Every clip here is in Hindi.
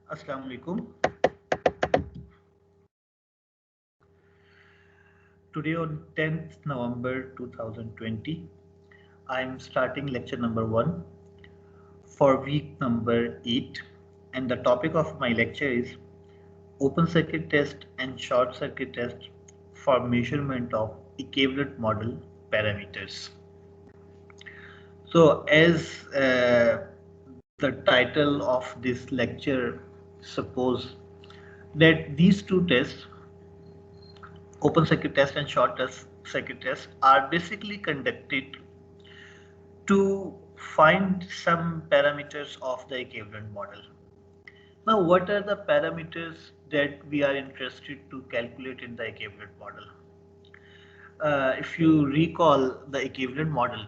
Assalamu alaikum. Today on 10th November 2020, I am starting lecture number 1 for week number 8, and the topic of my lecture is open circuit test and short circuit test for measurement of equivalent model parameters. So as the title of this lecture suppose that these two tests, open circuit test and short circuit test, are basically conducted to find some parameters of the equivalent model. Now, what are the parameters that we are interested to calculate in the equivalent model? If you recall the equivalent model,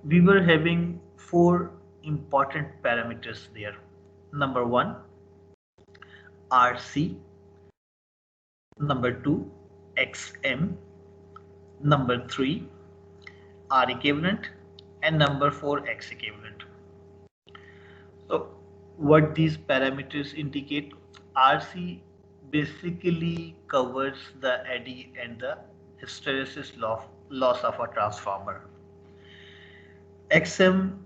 we were having four important parameters there. Number one, RC. Number two, XM. Number three, R equivalent, and number four, X equivalent. So what these parameters indicate, RC basically covers the eddy and the hysteresis loss of a transformer. XM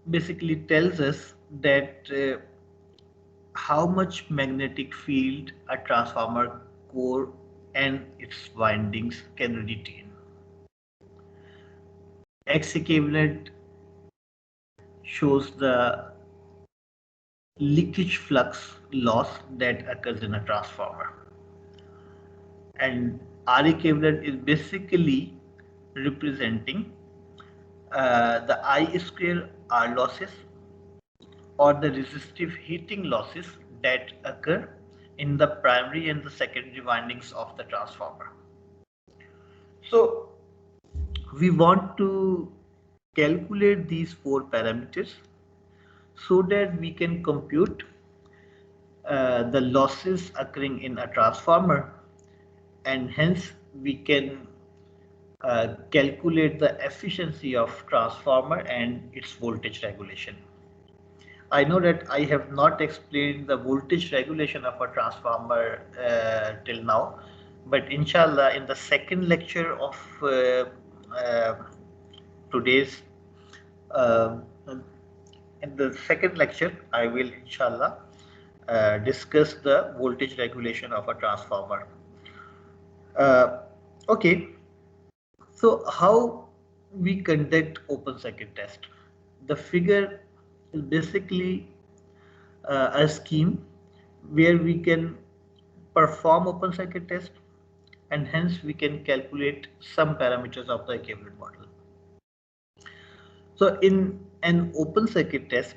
basically tells us that how much magnetic field a transformer core and its windings can retain. X equivalent shows the leakage flux loss that occurs in a transformer, and R equivalent is basically representing the I square R losses or the resistive heating losses that occur in the primary and the secondary windings of the transformer. So we want to calculate these four parameters so that we can compute the losses occurring in a transformer, and hence we can calculate the efficiency of transformer and its voltage regulation. I know that I have not explained the voltage regulation of a transformer till now, but inshallah in the second lecture of today's uh, in the second lecture I will inshallah discuss the voltage regulation of a transformer. Uh, okay, so how we conduct open circuit test? The figure is basically a scheme where we can perform open circuit test, and hence we can calculate some parameters of the equivalent model. So in an open circuit test,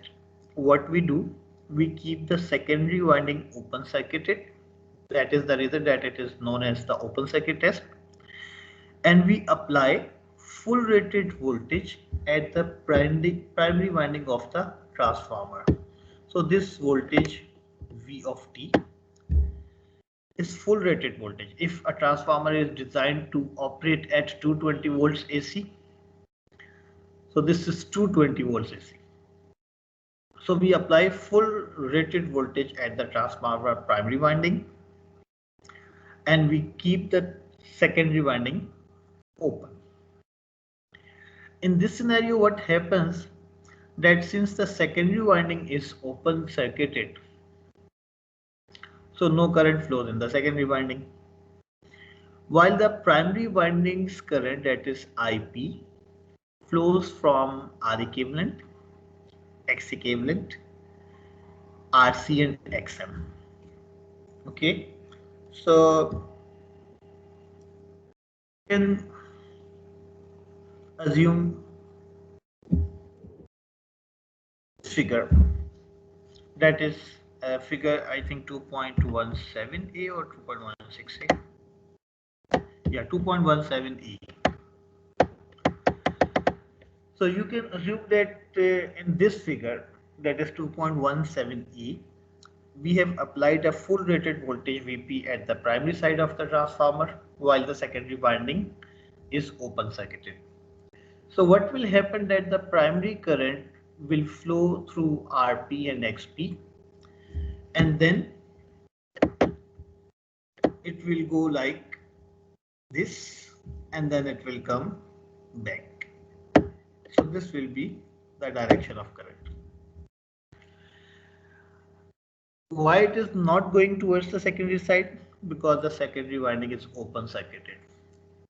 what we do, we keep the secondary winding open circuited. That is the reason that it is known as the open circuit test. And we apply full rated voltage at the primary winding of the transformer. So this voltage V of T is full rated voltage. If a transformer is designed to operate at 220 volts AC, so this is 220 volts AC. So we apply full rated voltage at the transformer primary winding, and we keep the secondary winding open. In this scenario, what happens that since the secondary winding is open circuited, so no current flows in the secondary winding, while the primary windings current, that is IP, flows from R equivalent, X equivalent, RC and XM. Okay, so you can assume figure, that is figure I think 2.17a or 2.16a. Yeah, 2.17e. So you can assume that in this figure, that is 2.17e, we have applied a full rated voltage Vp at the primary side of the transformer, while the secondary winding is open circuited. So what will happen that the primary current will flow through RP and XP, and then it will go like this, and then it will come back. So this will be the direction of current. Why it is not going towards the secondary side? Because the secondary winding is open circuited.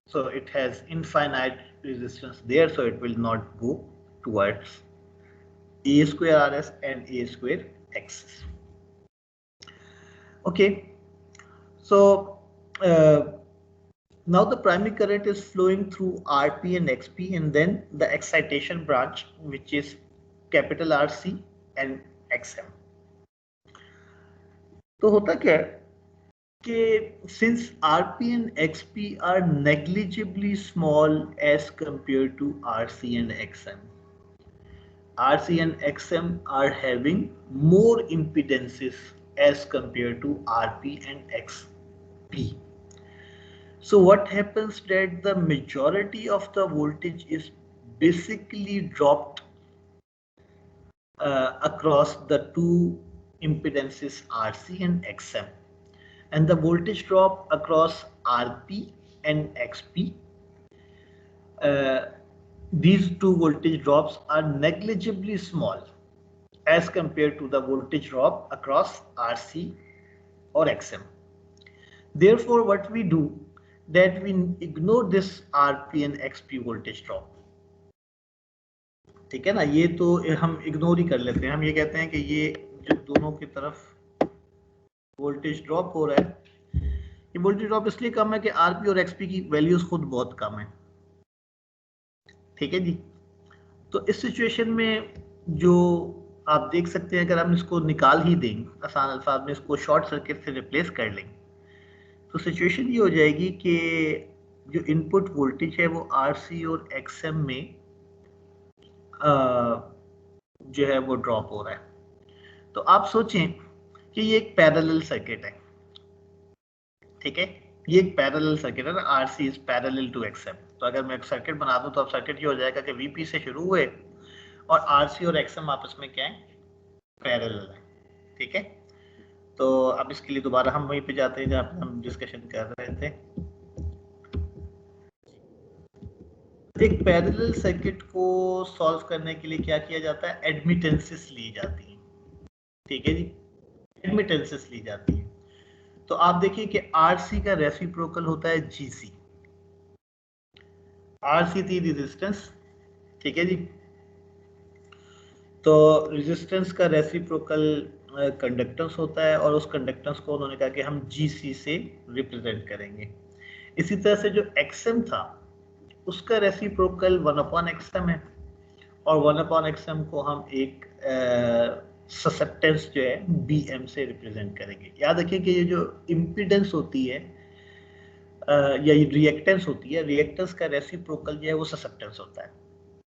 So it has infinite resistance there, so it will not go towards A square RS and A square XS. Okay, so now the primary current is flowing through RP and XP, and then the excitation branch, which is capital RC and XM. तो होता क्या है कि since RP and XP are negligibly small as compared to RC and XM, RC and XM are having more impedances as compared to RP and XP. So what happens that the majority of the voltage is basically dropped across the two impedances RC and XM, and the voltage drop across RP and XP, these two voltage drops are negligibly small as compared to the voltage drop across RC or XM. Therefore, what we do that we ignore this RP and XP voltage drop. ठीक है ना, ये तो हम इग्नोर ही कर लेते हैं, हम ये कहते हैं कि ये जो दोनों की तरफ वोल्टेज ड्रॉप हो रहा है, ये वोल्टेज ड्रॉप इसलिए कम है कि आरपी और एक्सपी की वैल्यूज खुद बहुत कम है। ठीक है जी, तो इस सिचुएशन में जो आप देख सकते हैं, अगर हम इसको निकाल ही दें आसान अल्फाज में, इसको शॉर्ट सर्किट से रिप्लेस कर लें, तो सिचुएशन ये हो जाएगी कि जो इनपुट वोल्टेज है वो आरसी और एक्सएम में जो है वो ड्रॉप हो रहा है। तो आप सोचें कि ये एक पैरेलल सर्किट है, ठीक है, ये एक पैरेलल सर्किट है ना, RC is parallel to XM. तो अगर मैं एक सर्किट बना दूं तो अब सर्किट ये हो जाएगा कि वीपी से शुरू हुए और आरसी और एक्सएम आपस में क्या है, पैरेलल है। ठीक है, तो अब इसके लिए दोबारा हम वहीं पे जाते हैं जहां पे हम डिस्कशन कर रहे थे। एक पैरेलल सर्किट को सॉल्व करने के लिए क्या किया जाता है, एडमिटेंसेस ली जाती हैं। ठीक है जी, एडमिटेंसेस ली जाती है। तो आप देखिए कि आरसी का रेसिप्रोकल होता है जीसी। आरसी थी रेजिस्टेंस, ठीक है जी, तो रेजिस्टेंस का रेसिप्रोकल कंडक्टेंस होता है और उस कंडक्टेंस को उन्होंने कहा कि हम जीसी से रिप्रेजेंट करेंगे। इसी तरह से जो एक्सएम था उसका रेसिप्रोकल 1/xm है और 1/xm को हम एक ससेप्टेंस जो है bm से रिप्रेजेंट करेंगे। याद रखिए कि ये जो इम्पीडेंस होती है या ये रिएक्टेंस होती है, रिएक्टेंस का रेसिप्रोकल जो है वो ससेप्टेंस होता है।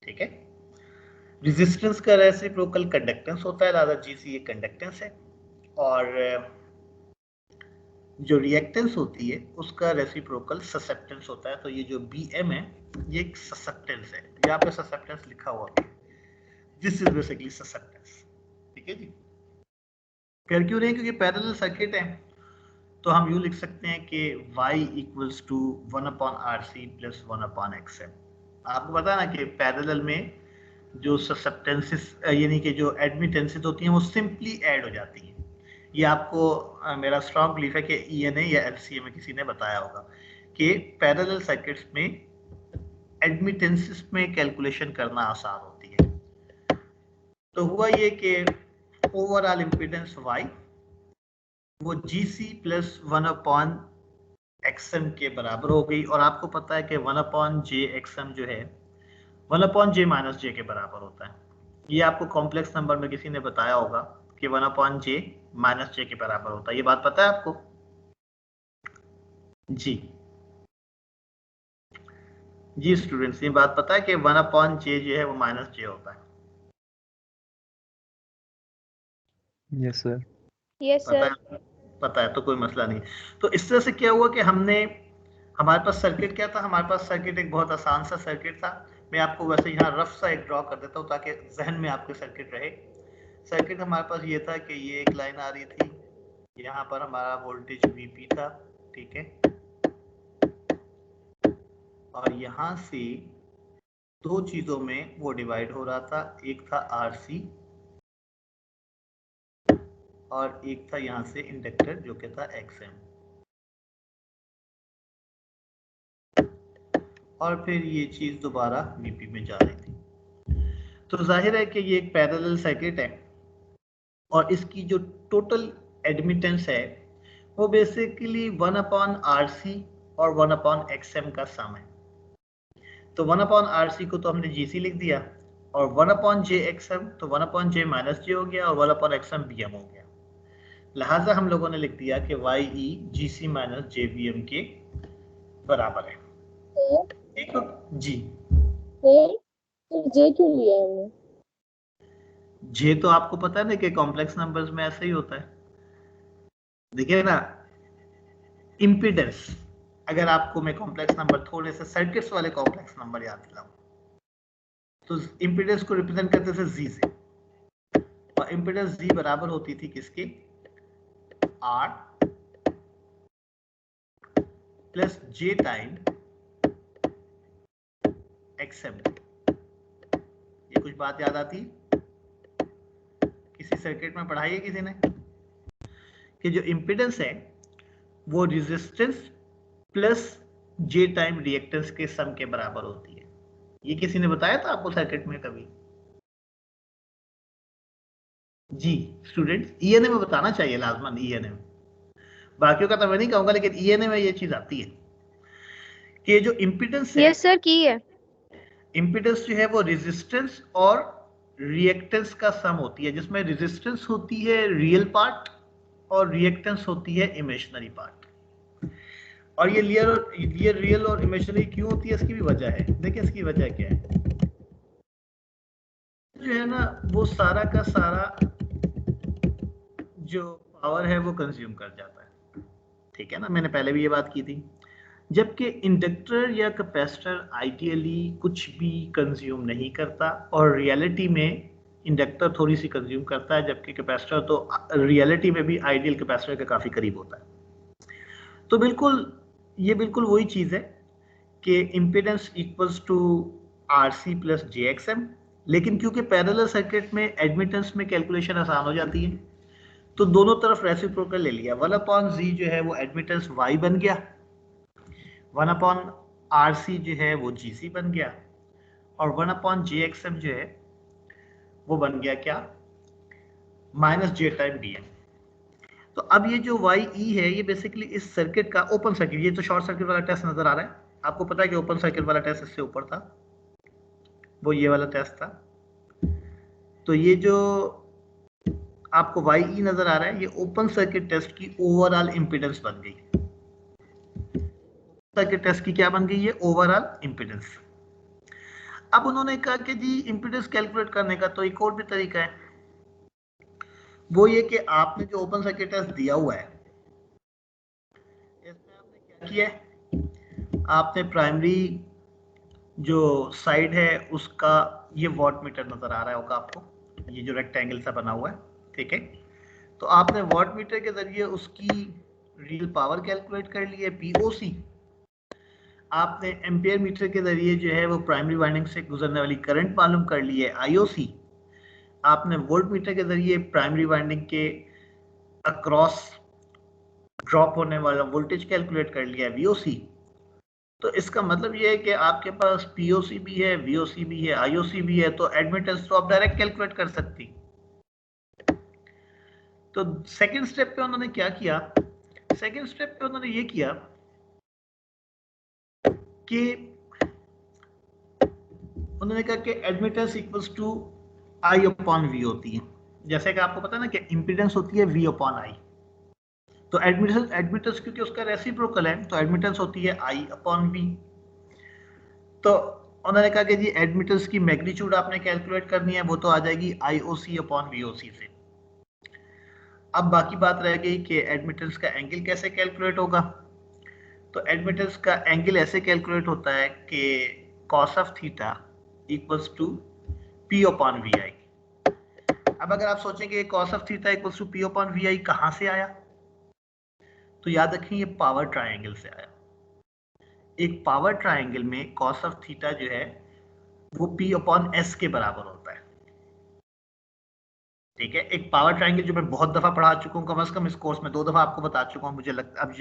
ठीक है, रेजिस्टेंस का रेसिप्रोकल कंडक्टेंस होता है, लिहाजा जीसी ये कंडक्टेंस है, और जो रिएक्टेंस होती है उसका रेसिप्रोकल ससेप्टेंस होता है। तो ये जो bm है ये एक ससेप्टेंस है, यहाँ पे ससेप्टेंस लिखा हुआ है, दिस इज बेसिकली ससेप्टेंस। ठीक है जी, कर क्यों नहीं, क्योंकि पैरेलल सर्किट है, तो हम यूं लिख सकते हैं कि y equals to 1/RC plus 1/XM। आपको पता है ना कि पैरेलल में जो ससेप्टेंसेस यानी कि जो एडमिटेंसेस होती हैं वो सिंपली ऐड हो जाती हैं। ये आपको मेरा स्ट्रॉन्ग बिलीफ है कि ENA या LCA में किसी ने बताया होगा कि पैरेलल सर्किट्स में एडमिटेंसेस में कैलकुलेशन करना आसान होती है। तो हुआ ये कि ओवरऑल इम्पीडेंस y वो GC प्लस 1/XM के बराबर हो गई, और आपको पता है कि 1/JXM जो है 1/J माइनस J के बराबर होता है। ये आपको कॉम्प्लेक्स नंबर में किसी ने बताया होगा कि 1/J माइनस J के बराबर होता है। ये बात पता है आपको जी? जी स्टूडेंट्स, ये बात पता है कि 1/J जो है वो माइनस J होता है? Yes sir. Yes sir. पता है तो कोई मसला नहीं। तो इस तरह से क्या हुआ कि हमारे पास सर्किट क्या था, हमारे पास सर्किट एक बहुत आसान सा सर्किट था मैं आपको वैसे यहाँ रफ सा एक ड्रॉ कर देता हूँ ताकि जहन में आपके सर्किट रहे। सर्किट हमारे पास ये था कि ये एक लाइन आ रही थी, यहाँ पर हमारा वोल्टेज Vp था, ठीक है, और यहाँ से दो चीजों में वो डिवाइड हो रहा था, एक था RC और एक था यहाँ से इंडक्टर जो कि था XM, और फिर ये चीज दोबारा Vp में जा रही थी। तो जाहिर है कि ये एक पैरेलल सर्किट है और इसकी जो टोटल एडमिटेंस है वो बेसिकली 1/RC और 1/XM का सम है। तो 1/RC को तो हमने GC लिख दिया और 1/JXM तो 1/J माइनस J हो गया और 1/XM BM हो गया। लिहाजा हम लोगों ने लिख दिया कि YE GC माइनस JBM के बराबर है। ठीक है जी। J क्यों लिया हमने? J तो आपको पता है ना कि कॉम्प्लेक्स नंबर्स में ऐसे ही होता है। देखिए ना, इम्पीडेंस, अगर आपको मैं कॉम्प्लेक्स नंबर थोड़े से सर्किट्स वाले कॉम्प्लेक्स नंबर याद दिलाऊं तो इम्पीडेंस को रिप्रेजेंट करते थे Z से, और इम्पीडेंस Z बराबर होती थी किसके? R plus J time XM। ये कुछ बात याद आती? किसी सर्किट में पढ़ाई है किसी ने कि जो इम्पीडेंस है वो resistance plus J time reactance के सम के बराबर होती है। ये किसी ने बताया था आपको सर्किट में कभी? जी स्टूडेंट्स, ENA में बताना चाहिए लाजमन, ENA में, बाकियों का तो मैं नहीं कहूंगा, लेकिन ENA में ये चीज आती है कि जो इम्पीडेंस है, यस सर की है, इम्पीडेंस जो है वो रेजिस्टेंस और रिएक्टेंस का सम होती है, जिसमें रेजिस्टेंस होती है रियल पार्ट और रिएक्टेंस होती है इमेजिनरी पार्ट। और ये रियल और इमेजिनरी क्यों होती है, इसकी भी वजह है। देखिए इसकी वजह क्या है, जो है ना वो सारा का सारा जो पावर है वो कंज्यूम कर जाता है, ठीक है ना, मैंने पहले भी ये बात की थी। जबकि इंडक्टर या कैपेसिटर आइडियली कुछ भी कंज्यूम नहीं करता और रियलिटी में इंडक्टर थोड़ी सी कंज्यूम करता है, जबकि कैपेसिटर तो रियलिटी में भी आइडियल कैपेसिटर के काफी करीब होता है। तो ये बिल्कुल वही चीज है कि impedance equals to RC plus JXM, लेकिन क्योंकि पैरेलल सर्किट में एडमिटेंस में कैलकुलेशन आसान हो जाती है तो दोनों तरफ रेसिप्रोकल ले लिया। 1/Z जो है वो एडमिटेंस Y बन गया, 1/RC जो है वो GC बन गया, और 1/JXM जो है वो बन गया क्या? Minus J time BM। तो अब ये जो YE है ये बेसिकली इस सर्किट का ओपन सर्किट, ये तो शॉर्ट सर्किट वाला टेस्ट नजर आ रहा है आपको, पता है कि ओपन सर्किट वाला टेस्ट इससे ऊपर था, वो ये वाला टेस्ट था। तो ये जो आपको YE नजर आ रहा है ये ओपन सर्किट टेस्ट की ओवरऑल इंपीडेंस बन गई। सर्किट टेस्ट की क्या बन गई है? Overall impedance. अब उन्होंने कहा कि जी इंपीडेंस कैलकुलेट करने का तो एक और भी तरीका है, वो ये कि आपने जो ओपन सर्किट टेस्ट दिया हुआ है इसमें आपने क्या किया है, आपने प्राइमरी जो साइड है उसका ये वॉट मीटर नजर आ रहा होगा आपको, ये जो रेक्टेंगल सा बना हुआ है, ठीक है, तो आपने वॉट मीटर के जरिए उसकी रियल पावर कैलकुलेट कर ली है POC, आपने एम्पियर मीटर के जरिए जो है वो प्राइमरी वाइंडिंग से गुजरने वाली करंट मालूम कर ली है IOC, आपने वोल्ट मीटर के जरिए प्राइमरी वाइंडिंग के अक्रॉस ड्रॉप होने वाला वोल्टेज कैलकुलेट कर लिया है VOC। तो इसका मतलब ये है कि आपके पास POC भी है, VOC भी है, IOC भी है, तो एडमिटेंस तो आप डायरेक्ट कैलकुलेट कर सकती। तो सेकंड स्टेप पे उन्होंने क्या किया, सेकंड स्टेप पे उन्होंने ये किया कि उन्होंने कहा कि एडमिटेंस इक्वल्स टू I/V होती है, जैसे कि आपको पता है ना कि इंपीडेंस होती है V/I, तो एडमिटेंस क्योंकि उसका रेसिप्रोकल है तो एडमिटेंस होती है I/V। तो उन्होंने कहा कि जी एडमिटेंस की मैग्नीट्यूड आपने कैलकुलेट करनी है, वो तो आ जाएगी IOC/VOC से। अब बाकी बात रह गई कि एडमिटेंस का एंगल कैसे कैलकुलेट होगा। तो एडमिटेंस का एंगल ऐसे कैलकुलेट होता है कि cos of theta equals to P upon V I. अब अगर आप सोचेंगे cos of theta equals to P upon V I कहां से आया, तो याद रखें ये पावर ट्रायंगल से आया। एक पावर ट्रायंगल में कॉस ऑफ थीटा जो है वो पी अपॉन एस के बराबर होता है। ठीक है, एक पावर ट्रायंगल जो मैं बहुत दफा पढ़ा चुका हूँ, कम से कम इस कोर्स में 2 दफा आपको बता चुका हूँ। मुझे लगता अब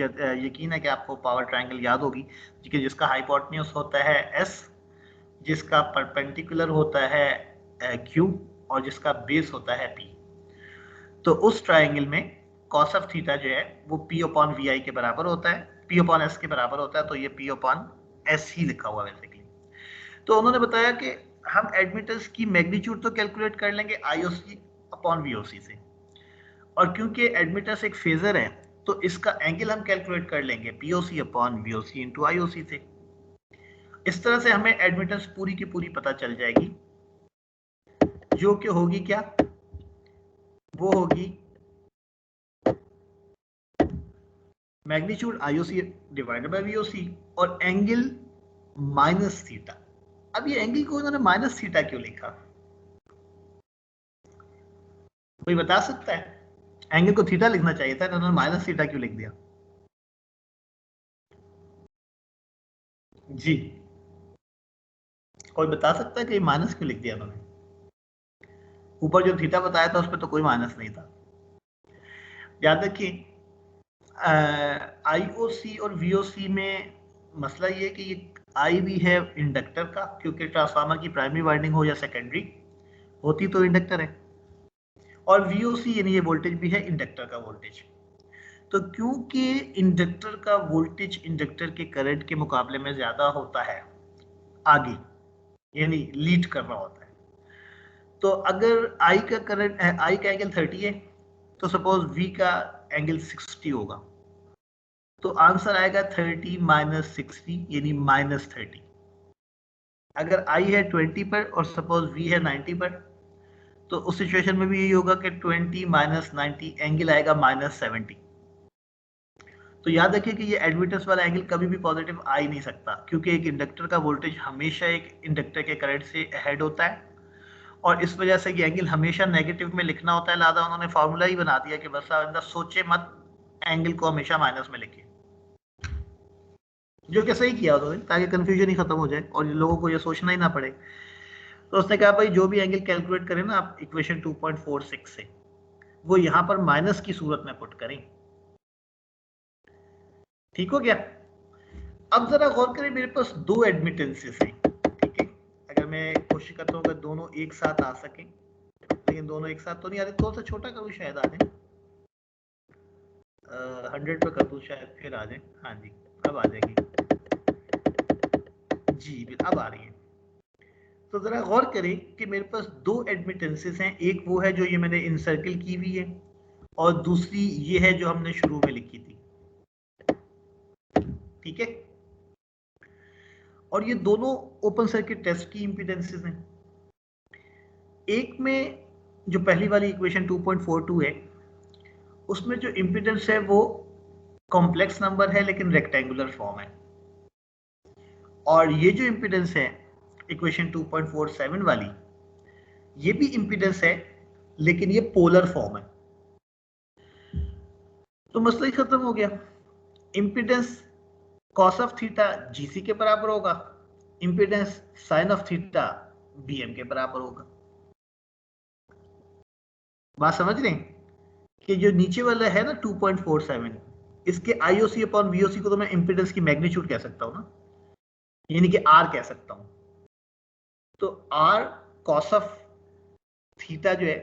यकीन है कि आपको पावर ट्रायंगल याद होगी, जिसका हाइपोटेन्यूज होता है एस, जिसका परपेंडिकुलर होता है क्यू, और जिसका बेस होता है पी। तो उस ट्रायंगल में कॉस ऑफ थीटा जो है वो पी अपॉन वी आई के बराबर होता है, पी अपॉन एस के बराबर होता है। तो ये पी अपॉन एस ही लिखा हुआ है बेसिकली। तो उन्होंने बताया कि हम एडमिटेंस की मैग्नीट्यूड तो कैलकुलेट कर लेंगे आईओसी अपॉन वीओसी से, और क्योंकि एडमिटेंस एक फेजर है तो इसका एंगल हम कैलकुलेट कर लेंगे POC upon VOC into IOC से। इस तरह से हमें एडमिटेंस पूरी की पूरी पता चल जाएगी, जो कि होगी क्या, वो होगी magnitude IOC divided by VOC और एंगल माइनस थीटा। अब ये एंगल को इन्होंने माइनस थीटा क्यों लिखा, कोई बता सकता है? एंगल को थीटा लिखना चाहिए था, इन्होंने माइनस थीटा क्यों लिख दिया? जी, कोई बता सकता है कि माइनस क्यों लिख दिया उन्होंने? ऊपर जो थीटा बताया था उस पर तो कोई माइनस नहीं था। याद रखिए आईओसी और वीओसी में मसला ये है कि ये आई भी है इंडक्टर का, क्योंकि ट्रांसफार्मर की प्राइमरी वाइंडिंग हो या सेकेंडरी होती तो इंडक्टर है, और वीओसी यानी ये वोल्टेज भी है इंडक्टर का वोल्टेज। तो क्योंकि इंडक्टर का वोल्टेज इंडक्टर के करंट के मुकाबले में ज्यादा होता है आगे, यानी लीड कर रहा होता है, तो अगर आई का करंट आई का एंगल 30 है तो सपोज वी का एंगल 60 होगा, तो आंसर आएगा 30 माइनस 60 यानी माइनस 30। अगर आई है 20 पर और सपोज वी है 90 पर, तो उस सिचुएशन में भी यही होगा कि 20 माइनस 90 एंगल आएगा माइनस 70। तो याद रखिए कि ये एडमिटेंस वाला एंगल कभी भी पॉजिटिव आ ही नहीं सकता, क्योंकि एक इंडक्टर का वोल्टेज हमेशा एक इंडक्टर के करंट से अहेड होता है, और इस वजह से ये एंगल हमेशा नेगेटिव में लिखना होता है। लिहाजा उन्होंने फार्मूला ही बना दिया कि बस आप सोचे मत, एंगल को हमेशा माइनस में लिखिए, जो कि सही किया उन्होंने, ताकि कंफ्यूजन ही खत्म हो जाए और लोगों को ये सोचना ही ना पड़े। तो उसने कहा भाई जो भी एंगल कैलकुलेट करें ना आप इक्वेशन 2.46 से, वो यहाँ पर माइनस की सूरत में पुट करें। ठीक हो गया? अब जरा गौर करें, मेरे पास दो एडमिटेंसेस हैं, ठीक है? अगर मैं कोशिश करता हूँ कि दोनों एक साथ आ सकें, लेकिन दोनों एक साथ तो नहीं आ रहे, थोड़ा सा छोटा करूँ शायद आ जाए, 100 पे कर दूँ शायद फिर आ जाए। हाँ जी, अब आ जाएगी जी, अब आ रही है। तो जरा गौर करें कि मेरे पास दो एडमिटेंसेस हैं, एक वो है जो ये मैंने इनसर्कल की हुई है, और दूसरी ये है जो हमने शुरू में लिखी थी। ठीक है, और ये दोनों ओपन सर्किट टेस्ट की इंपीडेंसेस हैं। एक में जो पहली वाली इक्वेशन 2.42 है, उसमें जो इंपीडेंस है वो कॉम्प्लेक्स नंबर है लेकिन रेक्टेंगुलर फॉर्म है, और ये जो इंपीडेंस है इक्वेशन 2.47 वाली, ये भी इंपीडेंस है लेकिन ये पोलर फॉर्म है। तो मसला ही खत्म हो गया। Impedance cos of theta GC के बराबर होगा, impedance sine of theta BM के बराबर होगा। बात समझ रहे हैं कि जो नीचे वाला है ना 2.47, इसके आईओसी अपॉन वीओसी को तो मैं इंपीडेंस की मैग्नीट्यूड कह सकता हूं ना, यानी कि आर कह सकता हूं। तो आर कॉस ऑफ थीटा जो है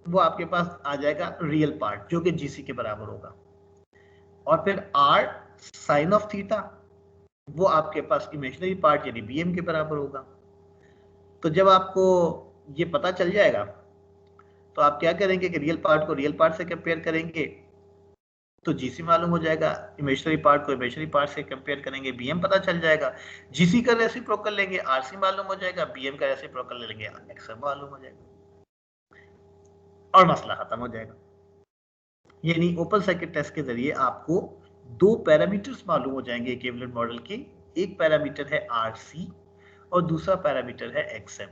वो आपके पास आ जाएगा रियल पार्ट, जो कि जीसी के बराबर होगा, और फिर आर साइन ऑफ थीटा वो आपके पास इमेजिनरी पार्ट यानी बीएम के बराबर होगा। तो जब आपको ये पता चल जाएगा तो आप क्या करेंगे कि रियल पार्ट को रियल पार्ट से कंपेयर करेंगे तो जीसी मालूम हो जाएगा, इमेजिनरी पार्ट को इमेजिनरी पार्ट से कंपेयर करेंगे, बीएम पता चल जाएगा, जीसी का रेसिप्रोकल लेंगे आरसी मालूम हो जाएगा, बीएम का रेसिप्रोकल लेंगे एक्सएम मालूम हो जाएगा, और मसला खत्म हो जाएगा। यानी ओपन सर्किट टेस्ट के जरिए आपको दो पैरामीटर्स मालूम हो जाएंगे इक्विवेलेंट मॉडल के। एक पैरामीटर है आरसी और दूसरा पैरामीटर है XM।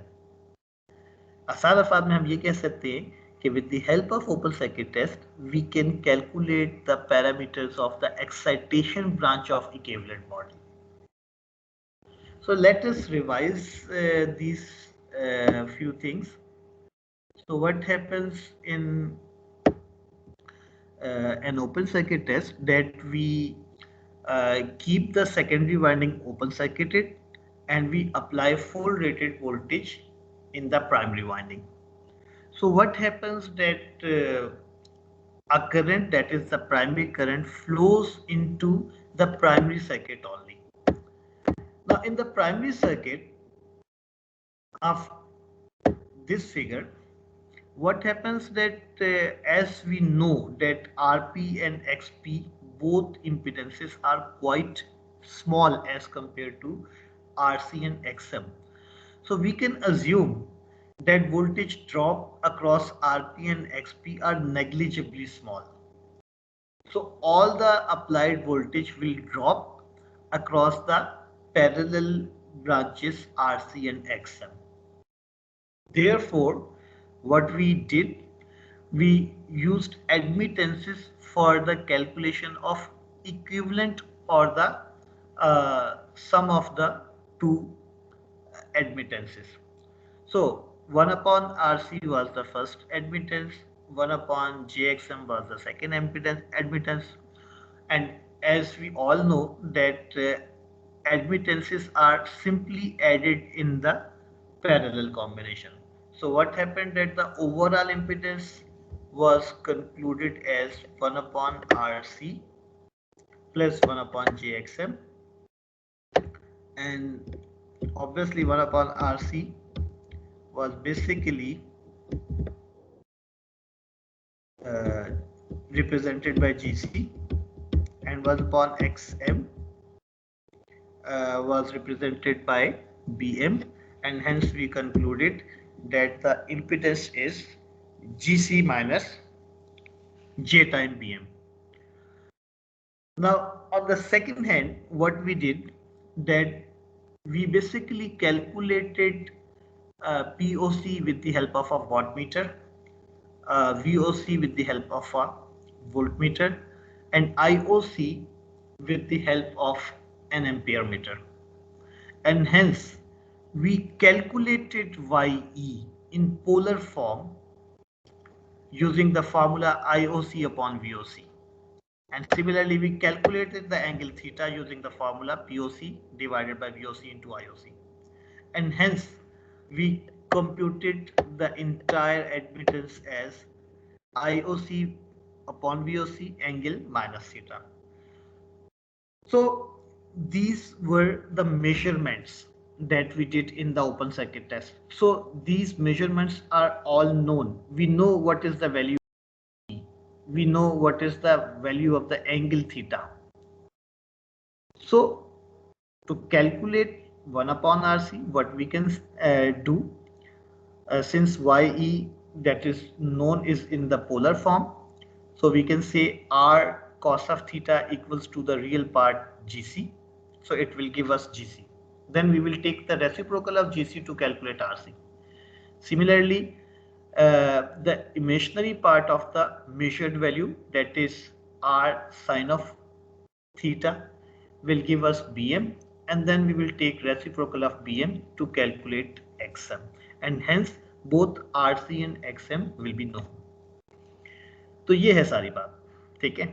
आसान अल्फाज में हम ये कह सकते हैं कि with the help of open circuit test we can calculate the parameters of the excitation branch of equivalent model. So let us revise these few things. So what happens in an open circuit test, that we keep the secondary winding open circuited and we apply full rated voltage in the primary winding. So what happens that a current, that is the primary current, flows into the primary circuit only. Now in the primary circuit of this figure, what happens that as we know that RP and XP both impedances are quite small as compared to RC and XM. So we can assume that voltage drop across RP and XP are negligibly small. So all the applied voltage will drop across the parallel branches RC and XM. Therefore, what we did, we used admittances for the calculation of equivalent or the sum of the two admittances. So 1 upon RC was the first admittance, 1 upon JXM was the second admittance, and as we all know that admittances are simply added in the parallel combination. So what happened, that the overall impedance was concluded as 1 upon RC plus 1 upon JXM, and obviously 1 upon RC was basically represented by GC, and 1 upon XM was represented by BM, and hence we concluded that the impedance is GC minus J time BM. Now on the second hand, what we did, that we basically calculated POC with the help of a wattmeter, VOC with the help of a voltmeter, and IOC with the help of an ampere meter, and hence we calculated YE in polar form using the formula IOC upon VOC, and similarly we calculated the angle theta using the formula POC divided by VOC into IOC, and hence we computed the entire admittance as IOC upon VOC angle minus theta. So these were the measurements that we did in the open circuit test. So these measurements are all known. We know what is the value, we know what is the value of the angle theta. So to calculate 1 upon RC, what we can do, since YE that is known is in the polar form, so we can say R cos of theta equals to the real part GC, so it will give us GC. Then we will take the reciprocal of GC to calculate RC. Similarly, the imaginary part of the measured value, that is R sine of theta, will give us BM, and then we will take reciprocal of BM to calculate XM, and hence both RC and XM will be known. तो ये है सारी बात, ठीक है।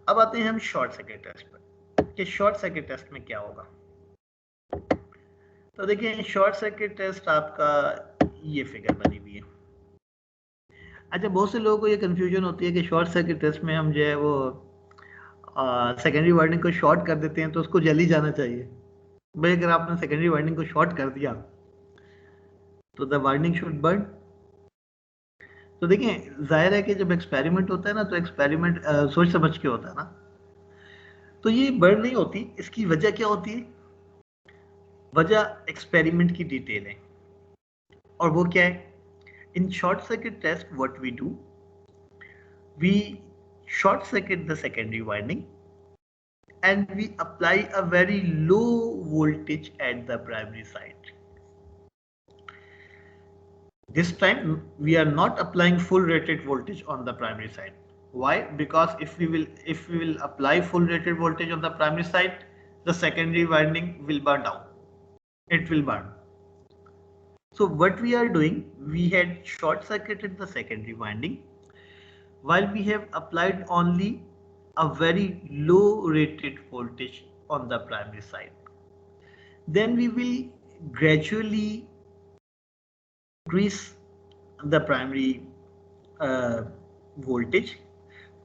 अब आते हैं हम शॉर्ट सर्किट टेस्ट पर कि शॉर्ट सर्किट टेस्ट में क्या होगा। तो देखिए शॉर्ट सर्किट टेस्ट आपका ये फिगर बनी हुई है। अच्छा, बहुत से लोगों को ये कंफ्यूजन होती है कि शॉर्ट सर्किट टेस्ट में हम जो है वो सेकेंडरी वाइंडिंग को शॉर्ट कर देते हैं तो उसको जल्दी जाना चाहिए। भाई अगर आपने सेकेंडरी वाइंडिंग को शॉर्ट कर दिया तो द वाइंडिंग शुड बर्न। तो देखिए जाहिर है कि जब एक्सपेरिमेंट होता है ना, तो एक्सपेरिमेंट सोच समझ के होता है ना, तो ये बर्न नहीं होती। इसकी वजह क्या होती है? वजह एक्सपेरिमेंट की डिटेल है, और वो क्या है? In short circuit test what we do, we short circuit the secondary winding and we apply a very low voltage at the primary side. This time we are not applying full rated voltage on the primary side. Why? Because if we will apply full rated voltage on the primary side, the secondary winding will burn down. It will burn. So what we are doing, we had short circuited the secondary winding while we have applied only a very low rated voltage on the primary side. Then we will gradually increase the primary voltage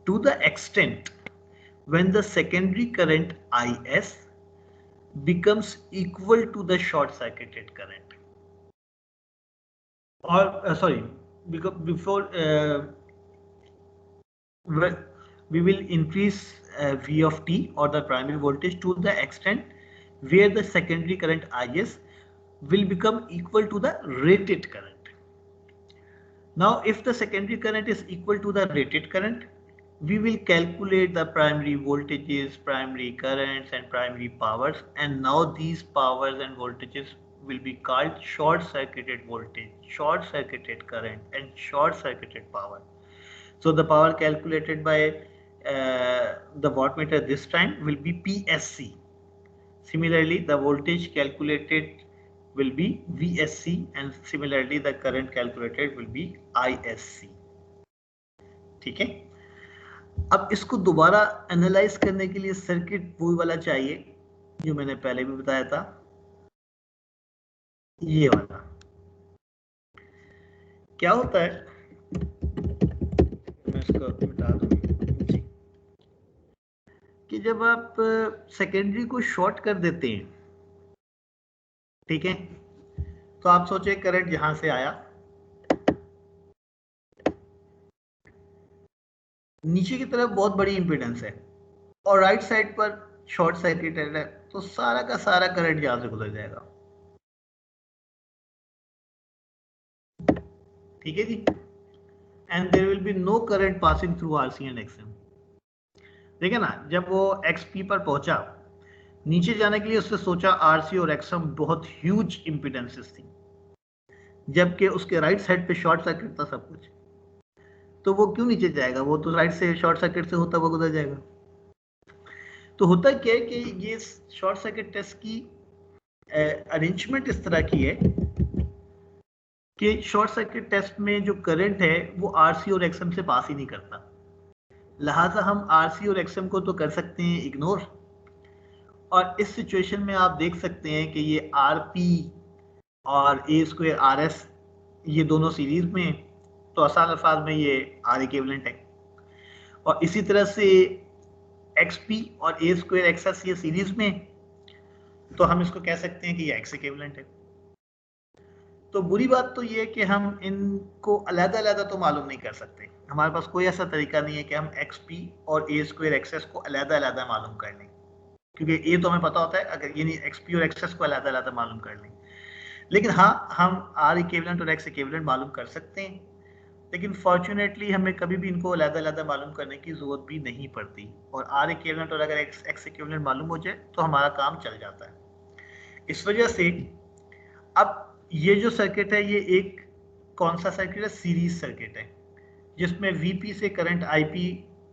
to the extent when the secondary current IS becomes equal to the short circuited current. Or sorry, because before we will increase V of t or the primary voltage to the extent where the secondary current IS will become equal to the rated current. Now, if the secondary current is equal to the rated current, we will calculate the primary voltages, primary currents and primary powers, and now these powers and voltages will be called short circuited voltage, short circuited current and short circuited power. So the power calculated by the wattmeter this time will be PSC. Similarly, the voltage calculated will be VSC and similarly the current calculated will be ISC. ठीक है, अब इसको दोबारा एनालाइज करने के लिए सर्किट वही वाला चाहिए जो मैंने पहले भी बताया था, ये वाला। क्या होता है, मैं इसको मिटा दूं जी, कि जब आप सेकेंडरी को शॉर्ट कर देते हैं, ठीक है, तो आप सोचे करंट यहां से आया, नीचे की तरफ बहुत बड़ी इंपीडेंस है और राइट साइड पर शॉर्ट सर्किटेड है, तो सारा का सारा करंट यहां से गुजर जाएगा। ठीक है जी, and there will be no current passing through RC and XM. देखिए ना, जब वो एक्सपी पर पहुंचा, नीचे जाने के लिए उसने सोचा आरसी और एक्सएम बहुत ह्यूज इंपीडेंसेस थी, जबकि उसके राइट साइड पे शॉर्ट सर्किट था सब कुछ, तो वो क्यों नीचे जाएगा, वो तो राइट से शॉर्ट सर्किट से होता हुआ गुजर जाएगा। तो होता क्या है कि ये शॉर्ट सर्किट टेस्ट की अरेंजमेंट इस तरह की है कि शॉर्ट सर्किट टेस्ट में जो करंट है वो आरसी और एक्सएम से पास ही नहीं करता, लिहाजा हम आरसी और एक्सएम को तो कर सकते हैं इग्नोर, और इस सिचुएशन में आप देख सकते हैं कि ये आरपी और ए स्क्वायर आर एस ये दोनों सीरीज में, तो आसान अल्फाज में ये आर इक्विवेलेंट है, और इसी तरह से एक्सपी और ए स्क्वायर एक्सएस ये सीरीज में, तो हम इसको कह सकते हैं कि ये एक्स इक्विवेलेंट है। तो बुरी बात तो ये है कि हम इनको अलग-अलग तो मालूम नहीं कर सकते, हमारे पास कोई ऐसा तरीका नहीं है कि हम एक्सपी और ए स्क्वायर एक्सएस को अलग-अलग मालूम कर लें, क्योंकि ये तो हमें पता होता है, अगर ये नहीं एक्सपी और एक्सएस को अलग-अलग मालूम कर लें। लेकिन हाँ, हम आर इक्विवेलेंट और एक्स इक्विवेलेंट मालूम कर सकते हैं, लेकिन फॉर्चुनेटली हमें कभी भी इनको अलग-अलग मालूम करने की जरूरत भी नहीं पड़ती, और आर इक्विवेलेंट और अगर एक्स इक्विवेलेंट मालूम हो जाए तो हमारा काम चल जाता है। इस वजह से अब ये जो सर्किट है ये एक कौन सा सर्किट है, सीरीज सर्किट है, जिसमें वीपी से करंट आईपी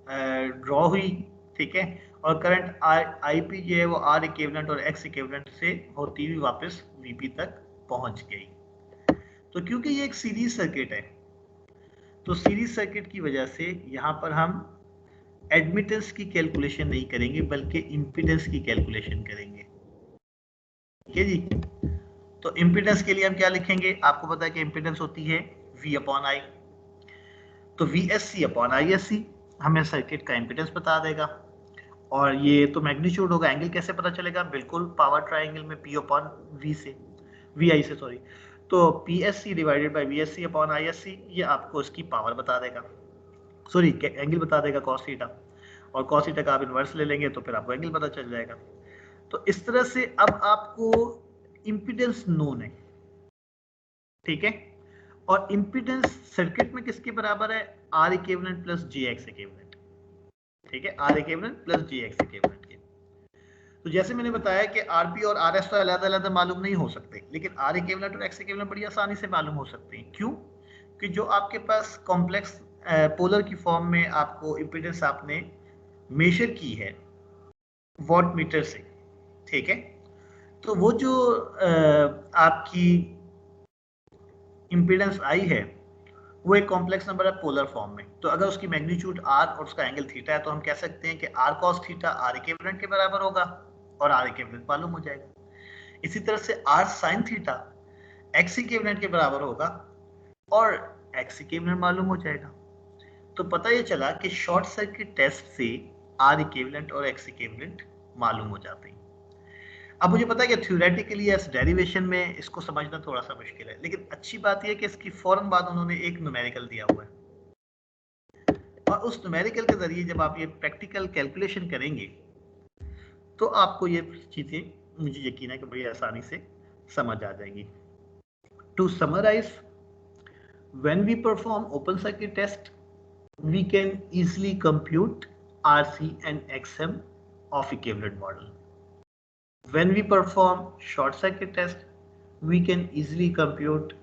ड्रॉ हुई, ठीक है, और करंट आईपी जो है वो आर इक्विवेलेंट और एक्स इक्विवेलेंट से होती हुई वापस वीपी तक पहुंच गई। तो क्योंकि ये एक सीरीज सर्किट है, तो सीरीज सर्किट की वजह से यहाँ पर हम एडमिटेंस की कैलकुलेशन नहीं करेंगे बल्कि इम्पीडेंस की कैलकुलेशन करेंगे। ठीक है जी, तो इम्पीडेंस के लिए हम क्या लिखेंगे, आपको पता है कि इम्पीडेंस होती है V अपॉन I, तो VSC अपॉन ISC हमें सर्किट का इम्पीडेंस बता देगा, और ये तो मैग्नीट्यूड होगा। एंगल कैसे पता चलेगा, बिल्कुल पावर ट्रायंगल में P अपॉन V से, VI से सॉरी, तो PSC divided by VSC upon ISC ये आपको इसकी पावर बता देगा, सॉरी एंगल बता देगा cos थीटा, और cos थीटा का आप इन्वर्स ले लेंगे तो फिर आपको एंगल पता चल जाएगा। तो इस तरह से अब आपको इम्पीडेंस नोन है, ठीक है, और इम्पीडेंस सर्किट में किसके बराबर है, R equivalent plus J X equivalent, ठीक है, R equivalent plus J X equivalent के। तो जैसे मैंने बताया कि आरपी और आरएस तो अलग-अलग मालूम नहीं हो सकते, लेकिन आर इक्विवेलेंट और एक्स इक्विवेलेंट बड़ी आसानी से मालूम हो सकते हैं। क्यों? कि जो आपके पास कॉम्प्लेक्स पोलर की फॉर्म में आपको इम्पीडेंस आपने मेजर की है वॉट मीटर से, ठीक है, तो वो जो आपकी इम्पीडेंस आई है वो एक कॉम्प्लेक्स नंबर है पोलर फॉर्म में। तो अगर उसकी मैग्नीट्यूड आर और उसका एंगल थीटा है तो हम कह सकते हैं कि R cos theta R equivalent के बराबर होगा और आर इक्विवेलेंट मालूम हो जाएगा। इसी तरह से R sine theta X equivalent के बराबर होगा और एक्स इक्विवेलेंट मालूम हो जाएगा। तो पता ये चला कि शॉर्ट सर्किट टेस्ट से आर इक्विवेलेंट और एक्स इक्विवेलेंट मालूम हो जाते हैं। अब मुझे पता है कि थ्योरेटिकली या डेरिवेशन में इसको समझना थोड़ा सा मुश्किल है, लेकिन अच्छी बात यह है कि इसकी फौरन बाद उन्होंने एक न्यूमेरिकल दिया हुआ है और उस न्यूमेरिकल के जरिए जब आप ये प्रैक्टिकल कैलकुलेशन करेंगे तो आपको ये चीजें, मुझे यकीन है कि बड़ी आसानी से समझ आ जाएंगी। To summarize, when we perform open circuit test we can easily compute RC and XM of equivalent model. When we perform short circuit test, we can easily compute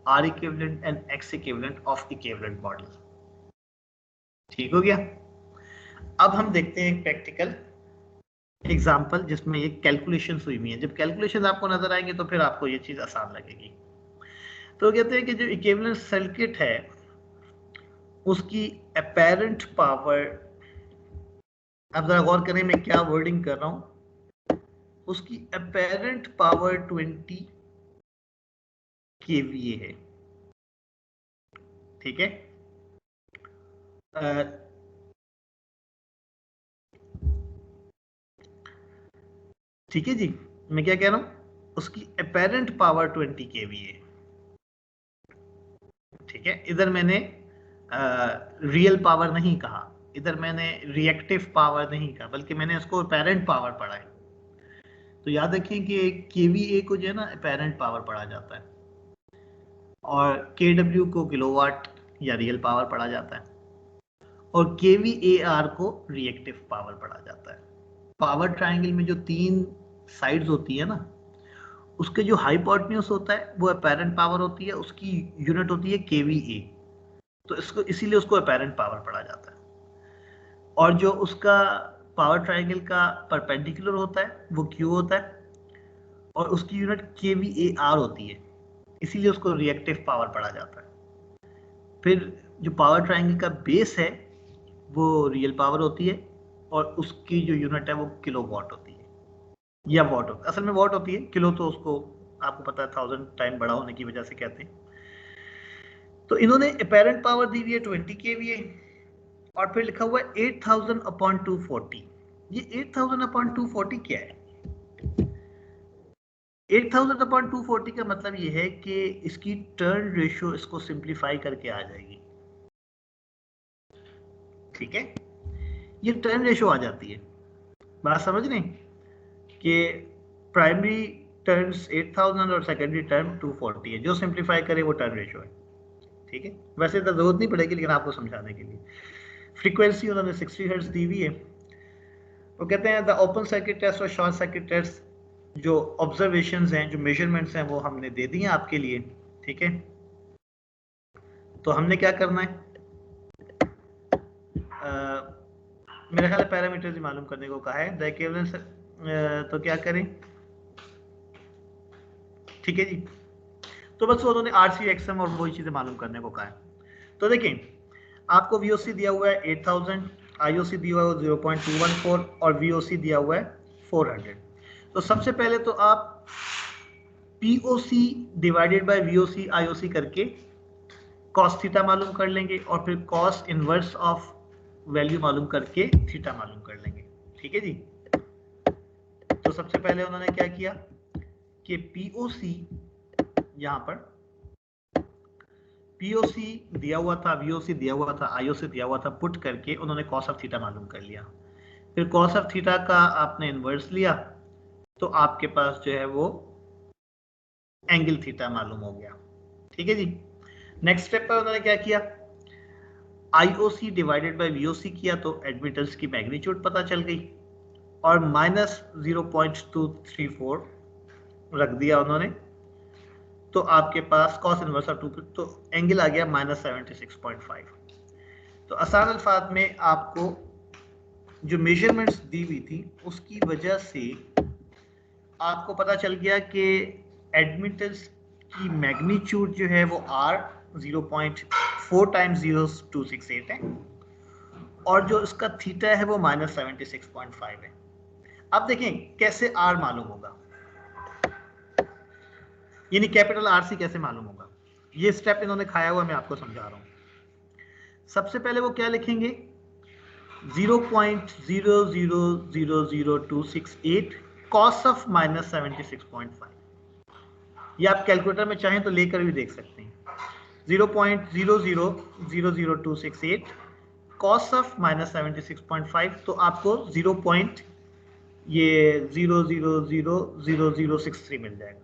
R equivalent and X equivalent of equivalent model. ठीक हो गया? अब हम देखते हैं प्रैक्टिकल एग्जाम्पल जिसमें ये कैलकुलेशन हुई हुई है। जब कैलकुलेशन आपको नजर आएंगे तो फिर आपको ये चीज आसान लगेगी। तो कहते हैं कि जो इक्विवेलेंट सर्किट है उसकी अपेरेंट पावर, अब जरा गौर करें मैं क्या वर्डिंग कर रहा हूं, उसकी अपेरेंट पावर 20 kVA है, ठीक है। ठीक है जी, मैं क्या कह रहा हूं, उसकी अपेरेंट पावर 20 kVA, ठीक है। इधर मैंने रियल पावर नहीं कहा, इधर मैंने रिएक्टिव पावर नहीं कहा, बल्कि मैंने उसको अपेरेंट पावर पढ़ा है। तो याद रखिए कि kVA को जो है ना अपेरेंट पावर पढ़ा जाता है और kW को किलोवाट या रियल पावर पढ़ा जाता है और kVAR को रिएक्टिव पावर पढ़ा जाता है। पावर ट्रायंगल में जो तीन साइड्स होती है ना, उसके जो हाइपोटेन्यूज होता है वो अपेरेंट पावर होती है, उसकी यूनिट होती है kVA, तो इसको इसीलिए उसको अपेरेंट पावर पढ़ा जाता है। और जो उसका पावर ट्रायंगल का परपेंडिकुलर होता है वो Q होता है और उसकी यूनिट kVAR होती है, इसीलिए उसको रिएक्टिव पावर पढ़ा जाता है। फिर जो पावर ट्रायंगल का बेस है वो रियल पावर होती है और उसकी जो यूनिट है वो किलोवाट होती है या वॉट होती है, असल में वॉट होती है, किलो तो उसको आपको पता है 1000 टाइम बड़ा होने की वजह से कहते हैं। तो इन्होंने अपेरेंट पावर दी हुई है 20 kVA और फिर लिखा हुआ है 8000/240। ये 8000/240 क्या है? 8000/240 का मतलब ये है कि इसकी टर्न रेशियो इसको सिंप्लीफाई करके आ जाएगी, ठीक है। ये टर्न रेशियो आ जाती है, बात समझ रहे कि प्राइमरी टर्न्स 8000 और सेकेंडरी टर्म 240 है, जो सिंप्लीफाई करे वो टर्न रेशियो है, ठीक है। वैसे तो जरूरत नहीं पड़ेगी लेकिन आपको समझाने के लिए। फ्रीक्वेंसी उन्होंने 60 हर्ट्ज दी हुई है। वो कहते हैं द ओपन सर्किट टेस्ट और शॉर्ट सर्किट टेस्ट जो ऑब्जर्वेशंस हैं, जो मेजरमेंट्स हैं वो हमने दे दी हैं आपके लिए, ठीक है। तो हमने क्या करना है, मेरा ख्याल है पैरामीटर्स ही मालूम करने को कहा है द इक्विवेलेंस, तो क्या करें, ठीक है जी। तो बस उन्होंने RC XM और वही चीजें मालूम करने को कहा है। तो देखें आपको VOC दिया हुआ है 8000, IOC दिया हुआ है 0.214 और VOC दिया हुआ है 400। तो सबसे पहले तो आप POC divided by VOC IOC करके cos थीटा मालूम कर लेंगे और फिर cos इनवर्स ऑफ वैल्यू मालूम करके थीटा मालूम कर लेंगे, ठीक है जी। तो सबसे पहले उन्होंने क्या किया कि POC, यहां पर POC दिया हुआ था, VOC दिया हुआ था, IOC दिया हुआ था, पुट करके उन्होंने cos ऑफ थीटा मालूम कर लिया। फिर cos ऑफ थीटा का आपने इनवर्स लिया तो आपके पास जो है वो एंगल थीटा मालूम हो गया, ठीक है जी। नेक्स्ट स्टेप पर उन्होंने क्या किया, IOC डिवाइडेड बाय VOC किया तो एडमिटेंस की मैग्नीट्यूड पता चल गई, और -0.234 रख दिया उन्होंने, तो आपके पास cos इनवर्स ऑफ 2, तो एंगल आ गया -76.5। तो आसान अल्फाज में आपको जो मेजरमेंट्स दी हुई थी उसकी वजह से आपको पता चल गया कि एडमिटेंस की मैग्नीट्यूड जो है वो R 0.4 टाइम्स 0268 है, और जो इसका थीटा है वो -76.5 है। अब देखें कैसे R मालूम होगा, यानी कैपिटल R C कैसे मालूम होगा। ये स्टेप इन्होंने खाया हुआ, मैं आपको समझा रहा हूं। सबसे पहले वो क्या लिखेंगे, 0.000268 cos ऑफ -76.5। ये आप कैलकुलेटर में चाहें तो लेकर भी देख सकते हैं। 0.000268 cos ऑफ -76.5, तो आपको 0.000063 मिल जाएगा।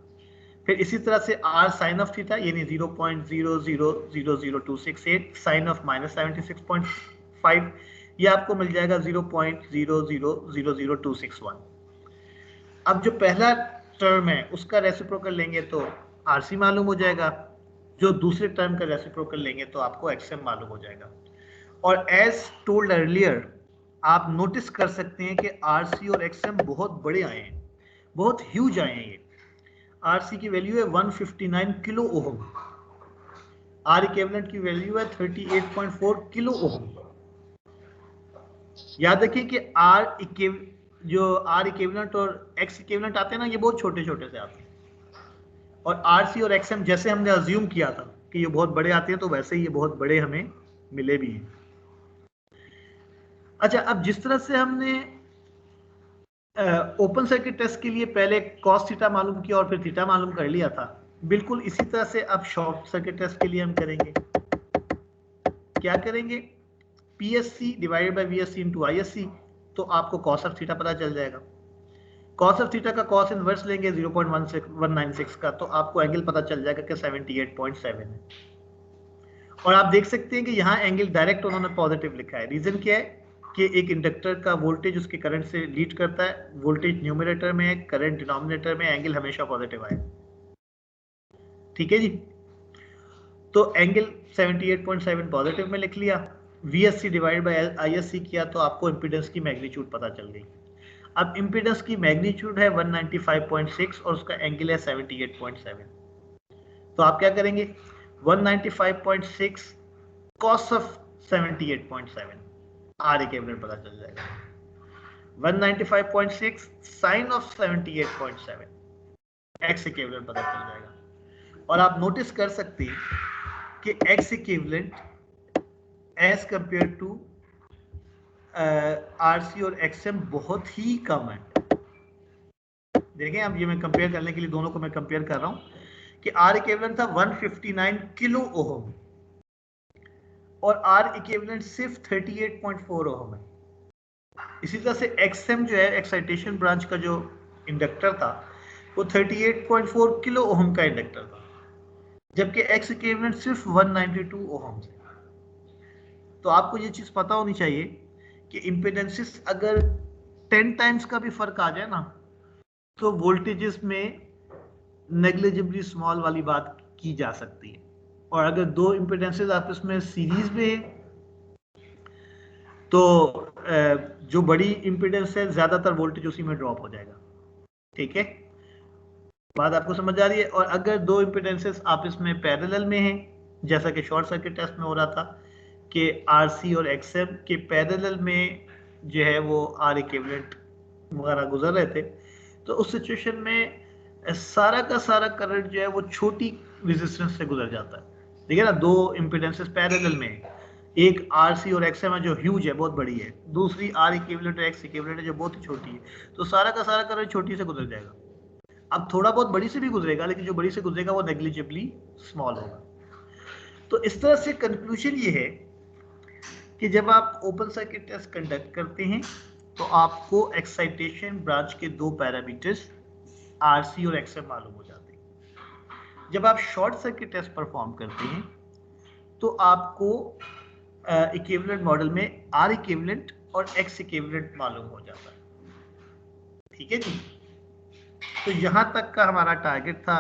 फिर इसी तरह से R साइन ऑफ थीटा यानी 0.000268 साइन ऑफ -76.5, ये आपको मिल जाएगा 0.000261। अब जो पहला टर्म है उसका रेसिप्रोकल लेंगे तो RC मालूम हो जाएगा, जो दूसरे टर्म का रेसिप्रोकल लेंगे तो आपको XM मालूम हो जाएगा। और एज टोल्ड अर्लियर आप नोटिस कर सकते हैं कि RC और XM बहुत बड़े आए हैं, बहुत ह्यूज आए हैं। ये RC की वैल्यू है 159 किलो ओहम, R इक्विवेलेंट की वैल्यू है 38.4 किलो ओहम। याद रखिए कि जो R इक्विवेलेंट और X इक्विवेलेंट आते हैं ना, ये बहुत छोटे छोटे से आते हैं, और RC और XM जैसे हमने अज्यूम किया था कि ये बहुत बड़े आते हैं, तो वैसे ही ये बहुत बड़े हमें मिले भी हैं। अच्छा, अब जिस तरह से हमने ओपन सर्किट टेस्ट के लिए पहले cos थीटा मालूम किया और फिर थीटा मालूम कर लिया था, बिल्कुल इसी तरह से अब शॉर्ट सर्किट टेस्ट के लिए हम करेंगे। क्या करेंगे, PSC divided by VSC into ISC, तो आपको cos ऑफ थीटा पता चल जाएगा। cos ऑफ थीटा का cos इनवर्स लेंगे 0.196 का, तो आपको एंगल पता चल जाएगा कि 78.7 है। और आप देख सकते हैं कि यहाँ एंगल डायरेक्ट उन्होंने पॉजिटिव लिखा है। रीजन क्या है कि एक इंडक्टर का वोल्टेज उसके करंट से लीड करता है, वोल्टेज न्यूमरेटर में है, करंट डिनोमिनेटर में, एंगल हमेशा पॉजिटिव आए। ठीक है जी, तो एंगल 78.7 पॉजिटिव में लिख लिया। VSC डिवाइड बाय ISC किया तो आपको इंपीडेंस की मैग्नीट्यूड पता चल गई। अब इंपीडेंस की मैग्नीट्यूड है 195.6 और उसका एंगल है 78.7। तो आप क्या करेंगे, 195.6 cos ऑफ 78.7, R इक्विवेलेंट पता चल जाएगा। 195.6 साइन ऑफ 78.7, X इक्विवेलेंट पता चल जाएगा। और आप नोटिस कर सकते हैं कि X equivalent as compare to RC और XM बहुत ही कम है। देखें, अब ये मैं कंपेयर करने के लिए दोनों को मैं कंपेयर कर रहा हूं कि R इक्विवेलेंट था 159 किलो ओहम और R इक्विवेलेंट सिर्फ 38.4 ओहम है। इसी तरह से XM जो है, एक्साइटेशन ब्रांच का जो इंडक्टर था, वो 38.4 किलो ओहम का इंडक्टर था, जबकि X इक्विवेलेंट सिर्फ 192 ओहम से। तो आपको ये चीज पता होनी चाहिए कि इंपेडेंसेस अगर 10 टाइम्स का भी फर्क आ जाए ना, तो वोल्टेजेस में नेग्लिजिबली स्मॉल वाली बात की जा सकती है। और अगर दो इंपेडेंसेस आपस में सीरीज में है तो जो बड़ी इंपेडेंस है ज्यादातर वोल्टेज उसी में ड्रॉप हो जाएगा। ठीक है, बात आपको समझ आ रही है। और अगर दो इंपेडेंसेस आपस में पैरेलल में हैं, जैसा कि शॉर्ट सर्किट टेस्ट में हो रहा था कि RC और XM के पैरेलल में जो है वो R इक्विवेलेंट वगैरह गुजर रहे थे, तो उस सिचुएशन में सारा का सारा करंट जो है वो छोटी रेजिस्टेंस से गुजर जाता है। ठीक है ना, दो इंपेडेंसेस पैरेलल में है, एक RC और XM है जो ह्यूज है, बहुत बड़ी है, दूसरी R इक्विवेलेंट और X इक्विवेलेंट है जो बहुत ही छोटी है, तो सारा का सारा करंट छोटी से गुजर जाएगा। अब थोड़ा बहुत बड़ी से भी गुजरेगा, लेकिन जो बड़ी से गुजरेगा वो नेग्लिजिबली स्मॉल होगा। तो इस तरह से कंक्लूजन ये है कि जब आप ओपन सर्किट टेस्ट कंडक्ट करते हैं तो आपको एक्साइटेशन ब्रांच के दो पैरामीटर्स RC और XM मालूम हो जाते हैं। जब आप शॉर्ट सर्किट टेस्ट परफॉर्म करते हैं तो आपको इक्विवेलेंट मॉडल में R इक्विवेलेंट और X इक्विवेलेंट मालूम हो जाता है। ठीक है जी। तो यहाँ तक का हमारा टारगेट था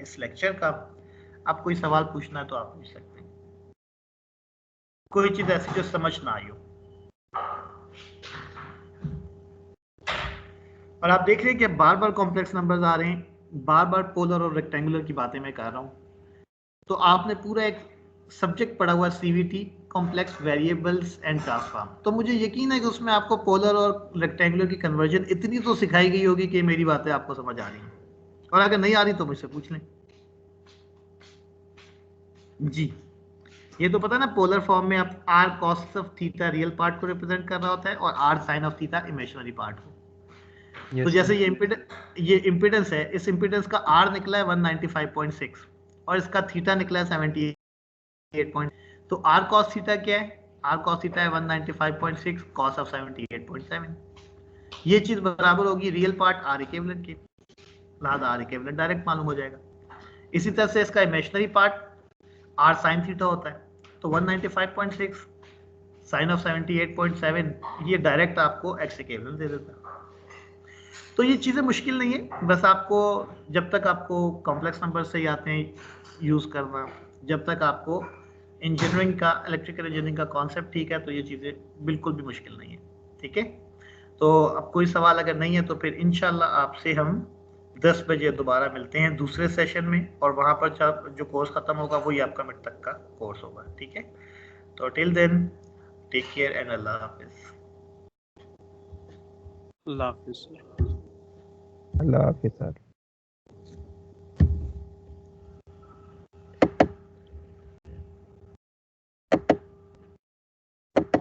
इस लेक्चर का। आप कोई सवाल पूछना है तो आप पूछ सकते हैं, कोई चीज ऐसी जो समझ ना आई हो। और आप देख रहे हैं कि बार बार कॉम्प्लेक्स नंबर्स आ रहे हैं, बार बार पोलर और रेक्टेंगुलर की बातें मैं कर रहा हूँ। तो आपने पूरा एक सब्जेक्ट पढ़ा हुआ CVT, complex variables and transform. तो मुझे यकीन है कि उसमें आपको पोलर और रेक्टेंगुलर की कन्वर्जन इतनी तो सिखाई गई होगी कि मेरी बातें आपको समझ आ रही हैं, और अगर नहीं आ रही तो मुझसे पूछ लें जी। ये तो पता है ना, पोलर फॉर्म में आप R cos of theta real part को रिप्रेजेंट कर रहा होता है और R sine of theta imaginary part को। तो यस जैसे सर। ये इम्पिडेंस है, इस इम्पिडेंस का आर निकला है 195.6 और इसका थीटा निकला है 78. तो आर कॉस थीटा क्या है? आर कॉस थीटा है 195.6 कॉस ऑफ 78.7। ये चीज बराबर होगी रियल पार्ट आर इक्विवेलेंट के, लिहाजा आर इक्विवेलेंट डायरेक्ट मालूम हो जाएगा। इसी तरह से इसका imaginary part R sine theta होता है, तो 195.6 साइन ऑफ 78.7 ये डायरेक्ट आपको एक्स इक्विवेलेंट दे देता है। तो ये चीज़ें मुश्किल नहीं है, बस आपको जब तक आपको कॉम्प्लेक्स नंबर से ही आते हैं यूज़ करना, जब तक आपको इंजीनियरिंग का, इलेक्ट्रिकल इंजीनियरिंग का कॉन्सेप्ट ठीक है, तो ये चीज़ें बिल्कुल भी मुश्किल नहीं है। ठीक है, तो अब कोई सवाल अगर नहीं है तो फिर इंशाल्लाह आपसे हम 10 बजे दोबारा मिलते हैं दूसरे सेशन में, और वहाँ पर जो कोर्स ख़त्म होगा वही आपका मिड तक का कोर्स होगा। ठीक है, तो till then take care and अल्लाह हाफिज़। अल्लाह हाफिज़। अल्लाह हाफिज़ सर।